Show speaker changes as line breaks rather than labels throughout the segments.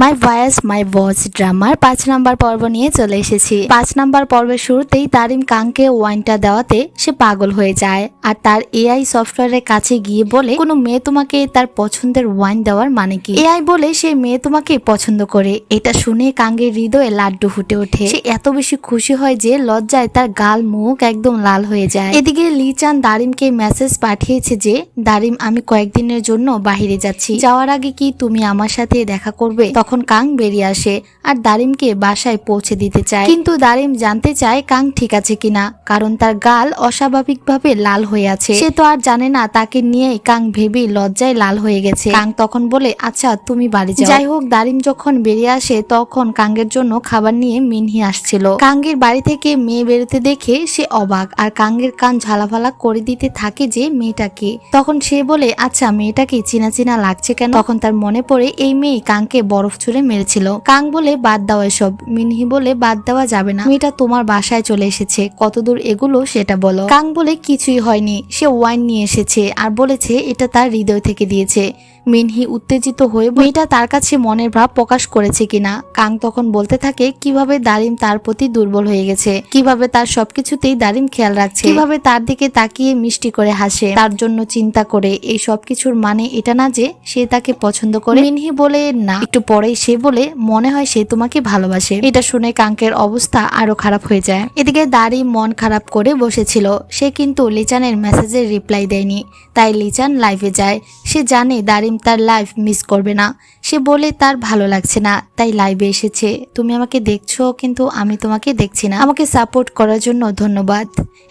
মাই voice মাই voice ড্রামার 5 number পর্ব নিয়ে চলে এসেছি। 5 নাম্বার পর্বের শুরুতেই তারিম কাংকে ওয়াইনটা দেওয়াতে সে পাগল হয়ে যায় আর তার এআই সফটওয়্যারের কাছে গিয়ে বলে কোনো মেয়ে তোমাকে তার পছন্দের ওয়াইন দেওয়ার মানে কি। এআই বলে সে মেয়ে তোমাকে পছন্দ করে। এটা শুনে কাঙ্গের হৃদয়ে লাড্ডু ফুটে ওঠে। সে এত বেশি খুশি হয় যে লজ্জায় তার গাল মুখ একদম লাল হয়ে যায়। এদিকে লিচান দারিমকে মেসেজ পাঠিয়েছে যে দারিম আমি কয়েকদিনের জন্য বাহিরে যাচ্ছি, যাওয়ার আগে কি তুমি আমার সাথে দেখা করবে। তখন কাং বেরিয়ে আসে আর দারিমকে বাসায় পৌঁছে দিতে চায়, কিন্তু দারিম জানতে চায় কাং ঠিক আছে কিনা, কারণ তার গাল অস্বাভাবিকভাবে লাল হয়ে আছে। সে তো আর জানে না তাকে নিয়ে কাং ভেবেই লজ্জায় লাল হয়ে গেছে। কাং তখন বলে আচ্ছা তুমি বাড়ি যাও। যাই হোক দারিম যখন বেরিয়ে আসে তখন কাঙ্গের জন্য খাবার নিয়ে মিনহি আসছিল। কাঙ্গের বাড়ি থেকে মেয়ে বেরোতে দেখে সে অবাক আর কাঙ্গের কান ঝালাফালা করে দিতে থাকে যে মেয়েটাকে। তখন সে বলে আচ্ছা মেয়েটাকে চিনা চিনা লাগছে কেন। তখন তার মনে পড়ে এই মেয়ে কাংকে বরফ ছুঁড়ে মেরেছিল। কাং বলে বাদ দাও এসব। মিনহি বলে বাদ দেওয়া যাবে না, মেয়েটা তোমার বাসায় চলে এসেছে, কতদূর এগুলো সেটা বলো। কাং বলে কিছুই হয়নি, সে ওয়াইন নিয়ে এসেছে আর বলেছে এটা তার হৃদয় থেকে দিয়েছে। মিনহি উত্তেজিত হয়ে মেয়েটা তার কাছে মনের ভাব প্রকাশ করেছে কিনা। কাং তখন বলতে থাকে কিভাবে দারিম তার প্রতি দুর্বল হয়ে গেছে, কিভাবে তার সবকিছুতেই দারিম খেয়াল রাখছে, কিভাবে তার দিকে তাকিয়ে মিষ্টি করে হাসে, তার জন্য চিন্তা করে। এই সবকিছুর মানে এটা না যে সে তাকে পছন্দ করে। মিনহি বলে না। একটু পরেই সে বলে মনে হয় সে তোমাকে ভালোবাসে। এটা শুনে কাঙ্কের অবস্থা আরো খারাপ হয়ে যায়। এদিকে দারিম মন খারাপ করে বসেছিল। সে কিন্তু লিচানের মেসেজের রিপ্লাই দেয়নি, তাই লিচান লাইভে যায়। সে জানে দারিম তার লাইফ মিস করবে না। সে বলে তার ভালো লাগছে না তাই লাইভে এসেছে। তুমি আমাকে দেখছো কিন্তু আমি তোমাকে দেখছি না, আমাকে সাপোর্ট করার জন্য ধন্যবাদ।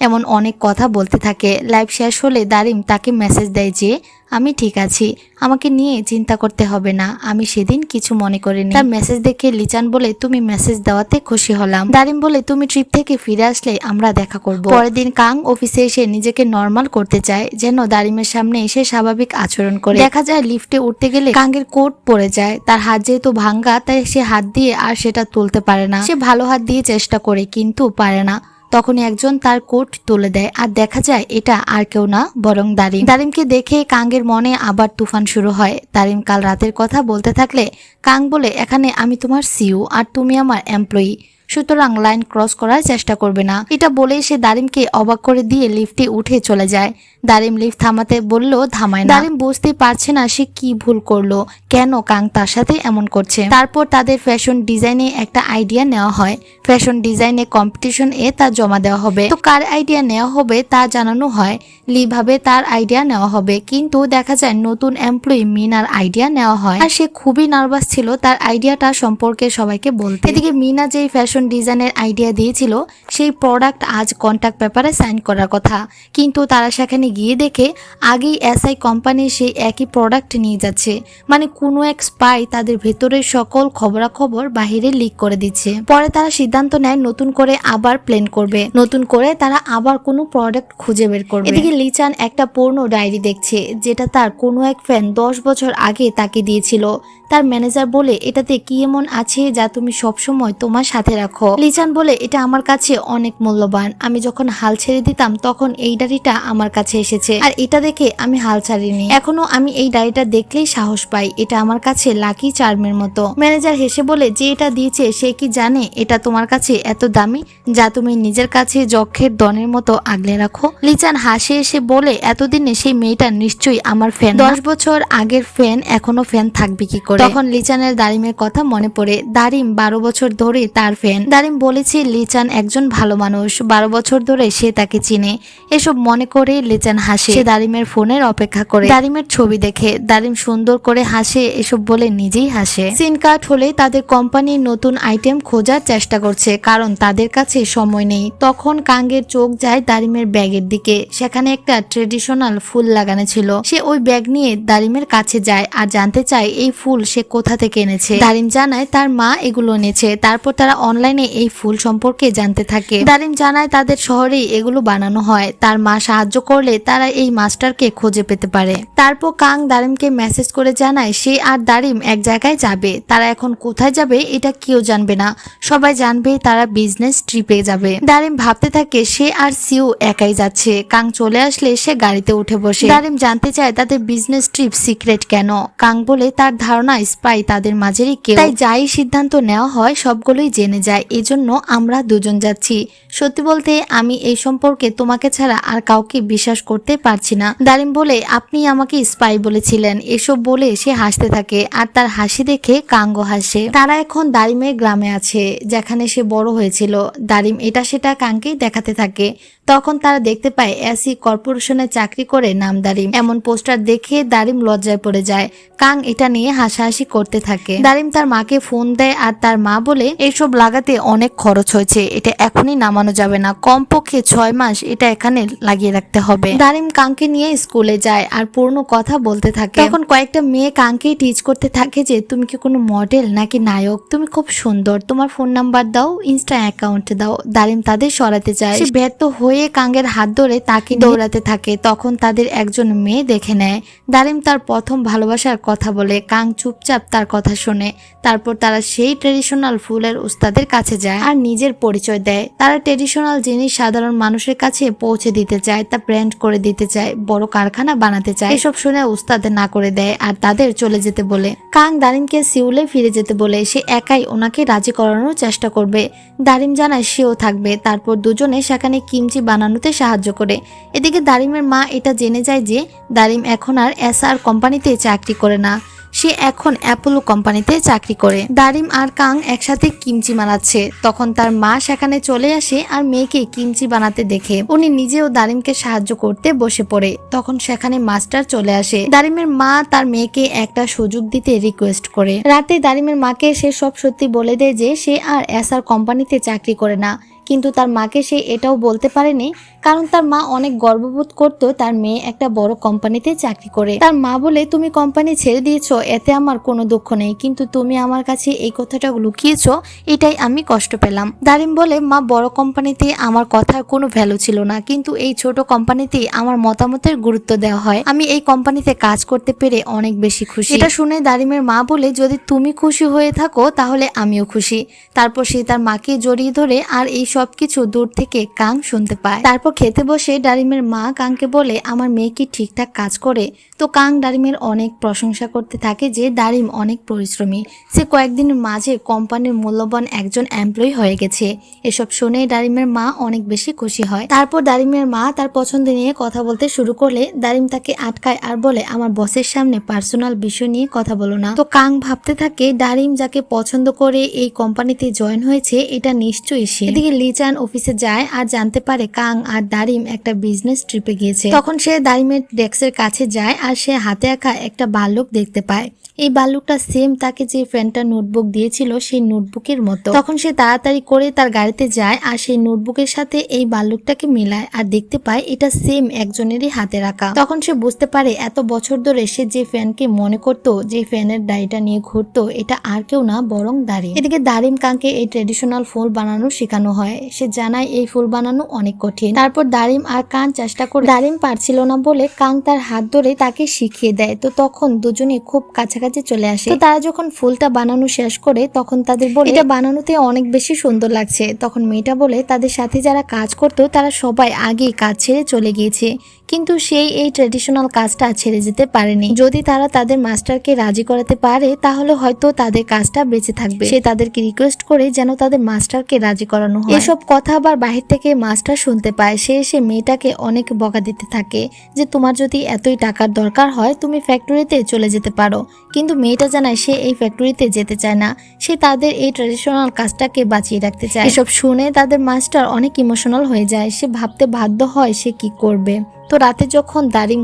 এমন অনেক কথা বলতে থাকে। লাইভ শেষ হলে দারিম তাকে মেসেজ দেয় যে আমি ঠিক আছি, আমাকে নিয়ে চিন্তা করতে হবে না, আমি সেদিন কিছু মনে করিনি। তার মেসেজ দেখে লিচান বলে তুমি মেসেজ দেওয়াতে খুশি হলাম। দারিম বলে তুমি ট্রিপ থেকে ফিরে আসলে আমরা দেখা করব। পরের দিন কাং অফিসে এসে নিজেকে নর্মাল করতে চায়, যেন দারিমের সামনে এসে স্বাভাবিক আচরণ করে। দেখা যায় লিফটে উঠতে গেলে কাঙ্গের কোট পড়ে যায়। তার হাত যেহেতু ভাঙ্গা তাই সে হাত দিয়ে আর সেটা তুলতে পারে না। সে ভালো হাত দিয়ে চেষ্টা করে কিন্তু পারে না। তখনই একজন তার কোট তুলে দেয় আর দেখা যায় এটা আর কেউ না বরং দারিম। দারিমকে দেখে কাঙ্গের মনে আবার তুফান শুরু হয়। দারিম কাল রাতের কথা বলতে থাকলে কাং বলে এখানে আমি তোমার সিইও আর তুমি আমার এমপ্লয়ি, সুতরাং লাইন ক্রস করার চেষ্টা করবে না। এটা বলেই সে দারিমকে অবাক করে দিয়ে লিফটে উঠে চলে যায়। দারিম লিফট থামাতে বললো থামায় না। দারিম বুঝতে পারছে না সে কি ভুল করলো, কেন কাং তার সাথে এমন করছে। তারপর তাদের ফ্যাশন ডিজাইনে একটা আইডিয়া নেওয়া হয়। ফ্যাশন ডিজাইনে কম্পিটিশন এ তা জমা দেওয়া হবে। তো কার আইডিয়া নেওয়া হবে তা জানানো হয়। লি ভাবে তার আইডিয়া নেওয়া হবে, কিন্তু দেখা যায় নতুন এমপ্লয়ি মিনার আইডিয়া নেওয়া হয় আর সে খুবই নার্ভাস ছিল তার আইডিয়াটা সম্পর্কে সবাইকে বলতে। এদিকে মিনা যেই ফ্যাশন ডিজাইনের আইডিয়া দিয়েছিল সেই প্রোডাক্ট আজ কন্ট্রাক্ট পেপারে সাইন করার কথা, কিন্তু তারা সেখানে গিয়ে দেখে আগেই এসআই কোম্পানি সেই একই প্রোডাক্ট নিয়ে যাচ্ছে। মানে কোনো এক স্পাই তাদের ভেতরের সকল খবরাখবর বাহিরে লিক করে দিচ্ছে। পরে তারা সিদ্ধান্ত নেয় নতুন করে আবার প্ল্যান করবে, নতুন করে তারা আবার কোনো প্রোডাক্ট খুঁজে বের করবে। এদিকে লিচান একটা পুরনো ডায়েরি দেখছে যেটা তার কোনো এক ফ্যান 10 বছর আগে তাকে দিয়েছিল। তার ম্যানেজার বলে এটাতে কি এমন আছে যা তুমি সবসময় তোমার সাথে রাখো। লিচান বলে এটা আমার কাছে অনেক মূল্যবান, আমি যখন হাল ছেড়ে দিতাম তখন এই ডায়েরিটা আমার কাছে এসেছে আর এটা দেখে আমি হাল ছাড়িনি। এখনো আমি এই ডায়েরিটা দেখলেই সাহস পাই, এটা আমার কাছে লাকি চার্মের মতো। ম্যানেজার হেসে বলে যে এটা দিয়েছে সে কি জানে এটা তোমার কাছে এত দামি যা তুমি নিজের কাছে যক্ষের দনের মতো আগলে রাখো। লিচান হাসে এসে বলে এতদিনে সেই মেয়েটা নিশ্চয়ই আমার ফ্যান, 10 বছর আগের ফ্যান এখনো ফ্যান থাকবে কি করে। তখন লিচানের দারিমের কথা মনে পড়ে। দারিম 12 বছর ধরে তার ফ্যান। দারিম বলেছে লিচান একজন ভালো মানুষ, 12 বছর ধরে সে তাকে চিনে। এসব মনে করে লিচান হাসে। সে দারিমের ফোনের অপেক্ষা করে দারিমের ছবি দেখে। দারিম সুন্দর করে হাসে, এসব বলে নিজেই হাসে। সিন কাট হলে তাদের কোম্পানির নতুন আইটেম খোঁজার চেষ্টা করছে কারণ তাদের কাছে সময় নেই। তখন কাঙ্গের চোখ যায় দারিমের ব্যাগের দিকে, সেখানে একটা ট্রেডিশনাল ফুল লাগানো ছিল। সে ওই ব্যাগ নিয়ে দারিমের কাছে যায় আর জানতে চায় এই ফুল সে কোথা থেকে এনেছে। দারিম জানায় তার মা এগুলো এনেছে। তারপর তারা অনলাইনে এই ফুল সম্পর্কে জানতে থাকে। দারিম জানায় তাদের শহরেই এগুলো বানানো হয়, তার মা সাহায্য করলে তারা এই মাস্টারকে খুঁজে পেতে পারে। তারপর কাং দারিমকে মেসেজ করে জানায় সে আর দারিম এক জায়গায় যাবে। তারা এখন কোথায় যাবে এটা কেউ জানবে না, সবাই জানবে তারা বিজনেস ট্রিপে যাবে। দারিম ভাবতে থাকে সে আর সিউ একাই যাচ্ছে। কাং চলে আসলে সে গাড়িতে উঠে বসে। দারিম জানতে চায় তাদের বিজনেস ট্রিপ সিক্রেট কেন। কাং বলে তার ধারণা না স্পাই তাদের মাঝেরই কেউ, তাই যাই সিদ্ধান্ত নেওয়া হয় সবগুলোই জেনে যায়, এজন্য আমরা দুজন যাচ্ছি। সত্যি বলতে আমি এই সম্পর্কে তোমাকে ছাড়া আর কাউকে বিশ্বাস করতে পারছি না। দারিম বলে, আপনি আমাকে স্পাই বলেছিলেন। এসব বলে সে হাসতে থাকে আর তার হাসি দেখে কাঙ্গও হাসে। তারা এখন দারিমের গ্রামে আছে, যেখানে সে বড় হয়েছিল। দারিম এটা সেটা কাঙ্কে দেখাতে থাকে। তখন তারা দেখতে পায় এসি কর্পোরেশনে চাকরি করে নাম দারিম। এমন পোস্টার দেখে দারিম লজ্জায় পড়ে যায়। কাং এটা নিয়ে হাসাহাসি করতে থাকে। দারিম তার মাকে ফোন দেয় আর তার মা বলে, এইসব লাগাতে অনেক খরচ হয়েছে, এটা এখনই নামানো যাবে না, কমপক্ষে 6 মাস এটা এখানে লাগিয়ে রাখতে হবে। দারিম কাংকে নিয়ে স্কুলে যায় আর পূর্ণ কথা বলতে থাকে। তখন কয়েকটা মেয়ে কাংকে টিচ করতে থাকে যে তুমি কি কোনো মডেল নাকি নায়ক, তুমি খুব সুন্দর, তোমার ফোন নাম্বার দাও, ইনস্টা অ্যাকাউন্ট দাও। দারিম তাদের সরাতে চায়, সে ব্যর্থ হয়ে কাঙ্গের হাত ধরে তাকে দৌড়াতে থাকে। তখন তাদের একজন মেয়ে দেখে নেয়। দারিম তার প্রথম ভালোবাসার কথা বলে, কাং চুপচাপ তার কথা শোনে। তারপর তারা সেই ট্রেডিশনাল ফুলের উস্তাদের কাছে যায় আর নিজের পরিচয় দেয়। তারা ট্রেডিশনাল জিনিস সাধারণ মানুষের কাছে পৌঁছে দিতে চায়, তা ব্র্যান্ড করে দিতে চায়, বড় কারখানা বানাতে চায়। এসব শুনে উস্তাদ না করে দেয় আর তাদের চলে যেতে বলে। কাং দারিমকে সিউলে ফিরে যেতে বলে, সে একাই ওনাকে রাজি করানোর চেষ্টা করবে। দারিম জানায় সেও থাকবে। তারপর দুজনে সেখানে কিমচি বানানোতে সাহায্য করে। এদিকে দারিমের মা এটা জেনে যায় যে দারিম এখন আর এসআর কোম্পানিতে চাকরি করে না, সে এখন অ্যাপোলো কোম্পানিতে চাকরি করে। দারিম আর কাং একসাথে কিমচি বানাচ্ছে। তখন তার মা সেখানে চলে আসে আর মেয়েকে কিমচি বানাতে দেখে উনি নিজেও দারিমকে সাহায্য করতে বসে পড়ে। তখন সেখানে মাস্টার চলে আসে। দারিমের মা তার মেয়েকে একটা সুযোগ দিতে রিকোয়েস্ট করে। রাতে দারিমের মাকে সে সব সত্যি বলে দেয় যে সে আর এসআর কোম্পানিতে চাকরি করে না। কিন্তু তার মাকে সে এটাও বলতে পারেনি, কারণ তার মা অনেক গর্ববোধ করতো তার মেয়ে একটা বড় কোম্পানিতে চাকরি করে। তার মা বলে, তুমি কোম্পানি ছেড়ে দিয়েছো এতে আমার কোনো দুঃখ নেই, কিন্তু তুমি আমার কাছে এই কথাটা লুকিয়েছো, এটাই আমি কষ্ট পেলাম। দারিম বলে, মা বড় কোম্পানিতে আমার কথার কোনো ভ্যালু ছিল না, কিন্তু এই ছোট কোম্পানিতে আমার মতামতের গুরুত্ব দেওয়া হয়। আমি এই কোম্পানিতে কাজ করতে পেরে অনেক বেশি খুশি। এটা শুনে দারিমের মা বলে, যদি তুমি খুশি হয়ে থাকো তাহলে আমিও খুশি। তারপর সে তার মাকে জড়িয়ে ধরে আর এই সবকিছু দূর থেকে কাং শুনতে পায়। তারপর খেতে বসে দারিমের মা কাংকে বলে, আমার মেয়ে কি ঠিকঠাক কাজ করে? তো কাং দারিমের অনেক প্রশংসা করতে থাকে যে দারিম অনেক পরিশ্রমী, সে কয়েকদিনের মাঝে কোম্পানির মূল্যবান একজন এমপ্লয়ি হয়ে গেছে। এসব শুনে দারিমের মা অনেক বেশি খুশি হয়। তারপর দারিমের মা তার পছন্দ নিয়ে কথা বলতে শুরু করলে দারিম তাকে আটকায় আর বলে, আমার বসের সামনে পার্সোনাল বিষয় নিয়ে কথা বলো না। তো কাং ভাবতে থাকে দারিম যাকে পছন্দ করে এই কোম্পানিতে জয়েন হয়েছে এটা নিশ্চয়ই সে। এদিকে লিচান অফিসে যায় আর জানতে পারে কাং আর দারিম একটা বিজনেস ট্রিপে গিয়েছে। তখন সে দারিমের ডেস্কের কাছে যায় আর সে হাতে আঁকা একটা ভাল্লুক দেখতে পায়। এই ভাল্লুকটা সেম তাকে যে ফ্রেন্ডটা নোটবুক দিয়েছিল সেই নোটবুকের মতো। তখন সে তাড়াতাড়ি করে তার গাড়িতে যায় আর সেই নোটবুকের সাথে এই ভাল্লুকটাকে মিলায় আর দেখতে পায় এটা সেম একজনেরই হাতে রাখা। তখন সে বুঝতে পারে এত বছর ধরে সে যে ফ্যানকে মনে করতো, যে ফ্যানের ডায়েরিটা নিয়ে ঘুরতো, এটা আর কেউ না বরং দারিম। এদিকে দারিম কাংকে এই ট্রেডিশনাল ফুল বানানো শেখানো হয়। সে জানায় এই ফুল বানানো অনেক কঠিন। তারপর দারিম আর কাং চেষ্টা করে, দারিম পারছিল না বলে কাং তার হাত ধরে তাকে শিখিয়ে দেয়। তো তখন দুজনে খুব কাছাকাছি চলে আসে। তো তারা যখন ফুলটা বানানো শেষ করে তখন তাদের বলে, এটা বানানোতে অনেক বেশি সুন্দর লাগছে। তখন মেয়েটা বলে, তাদের সাথে যারা কাজ করতো তারা সবাই আগেই কাজ ছেড়ে চলে গিয়েছে, কিন্তু সেই এই ট্রেডিশনাল কাজটা ছেড়ে যেতে পারেনি। যদি তারা তাদের মাস্টারকে রাজি করাতে পারে তাহলে হয়তো তাদের কাজটা বেঁচে থাকবে। সে তাদেরকে রিকোয়েস্ট করে যেন তাদের মাস্টারকে রাজি করানো হয়। এসব কথা আবার বাহির থেকে মাস্টার শুনতে পায়। সে এসে মেয়েটাকে অনেক বকা দিতে থাকে যে তোমার যদি এতই টাকার দরকার হয় তুমি ফ্যাক্টরিতে চলে যেতে পারো। কিন্তু মেয়েটা জানায় সে এই ফ্যাক্টরিতে যেতে চায় না, সে তাদের এই ট্রেডিশনাল কাজটাকে বাঁচিয়ে রাখতে চায়। এসব শুনে তাদের মাস্টার অনেক ইমোশনাল হয়ে যায়। সে ভাবতে বাধ্য হয় সে কি করবে। তো রাতে যখন দারিম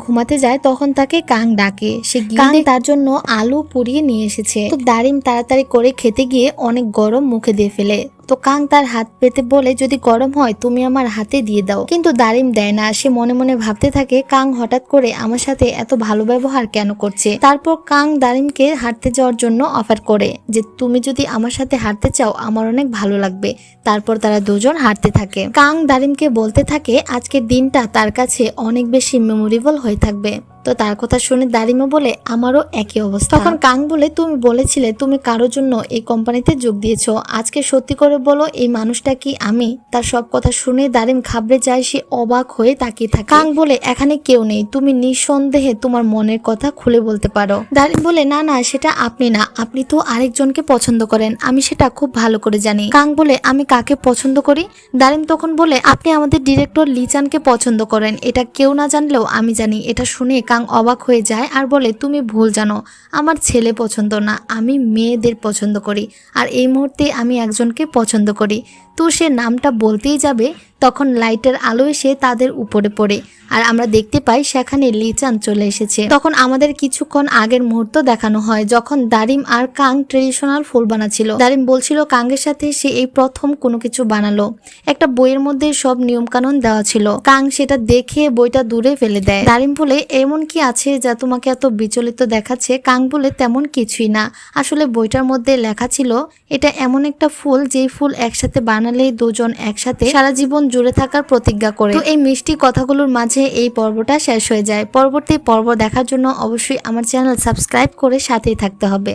ঘুমাতে যায় তখন তাকে কাং ডাকে। সে গিয়ে তার জন্য আলু পুড়িয়ে নিয়ে এসেছে। তো দারিম তাড়াতাড়ি করে খেতে গিয়ে অনেক গরম মুখে দিয়ে ফেলে। তো কাং তার হাত পেতে বলে, যদি গরম হয় তুমি আমার হাতে দিয়ে দাও। কিন্তু দারিম দেয় না। সে মনে মনে ভাবতে থাকে কাং হঠাৎ করে আমার সাথে এত ভালো ব্যবহার কেন করছে। তারপর কাং দারিমকে হাঁটতে যাওয়ার জন্য অফার করে যে তুমি যদি আমার সাথে হাঁটতে চাও আমার অনেক ভালো লাগবে। তারপর তারা দুজন হাঁটতে থাকে। কাং দারিমকে বলতে থাকে আজকের দিনটা তার কাছে অনেক বেশি মেমোরেবল হয়ে থাকবে। তো তার কথা শুনে দারিমও বলে আমারও একই অবস্থা। তখন কাং বলে তুমি বলেছিলে তুমি কারোর জন্য এই কোম্পানিতে যোগ দিয়েছো, আজকে সত্যি করে বলো এই মানুষটা কি আমি? তার সব কথা শুনে দারিম ঘাবড়ে যায়, সে অবাক হয়ে তাকিয়ে থাকে। কাং বলে এখানে কেউ নেই, তুমি নিঃসন্দেহে তোমার মনের কথা খুলে বলতে পারো। দারিম বলে না না, সেটা আপনি না, আপনি তো আরেকজনকে পছন্দ করেন, আমি সেটা খুব ভালো করে জানি। কাং বলে আমি কাকে পছন্দ করি? দারিম তখন বলে আপনি আমাদের ডিরেক্টর লিচানকে পছন্দ করেন, এটা কেউ না জানলেও আমি জানি। এটা শুনে কাং অবাক হয়ে যায় আর বলে তুমি ভুল জানো, আমার ছেলে পছন্দ না, আমি মেয়েদের পছন্দ করি, আর এই মুহূর্তে আমি একজনকে পছন্দ করি। তো সে নামটা বলতেই যাবে তখন লাইটের আলো এসে তাদের উপরে পড়ে আর আমরা দেখতে পাই সেখানে লিচান চলে এসেছে। তখন আমাদের কিছুক্ষণ আগের মুহূর্ত দেখানো হয় যখন দারিম আর কাং ট্রেডিশনাল ফুল বানাচ্ছিল। দারিম বলছিল কাঙ্গের সাথে সে এই প্রথম কোনো কিছু বানালো, একটা বইয়ের মধ্যে সব নিয়ম কানুন দেওয়া ছিল। কাং সেটা দেখে বইটা দূরে ফেলে দেয়। দারিম বলে এমন কি আছে যা তোমাকে এত বিচলিত দেখাচ্ছে? কাং বলে তেমন কিছুই না, আসলে বইটার মধ্যে লেখা ছিল এটা এমন একটা ফুল যেই ফুল একসাথে বানালে দুজন একসাথে সারা জীবন জুড়ে থাকার প্রতিজ্ঞা করে। তো এই মিষ্টি কথাগুলোর মাঝে এই পর্বটা শেষ হয়ে যায়। পরবর্তী পর্ব দেখার জন্য অবশ্যই আমার চ্যানেল সাবস্ক্রাইব করে সাথেই থাকতে হবে।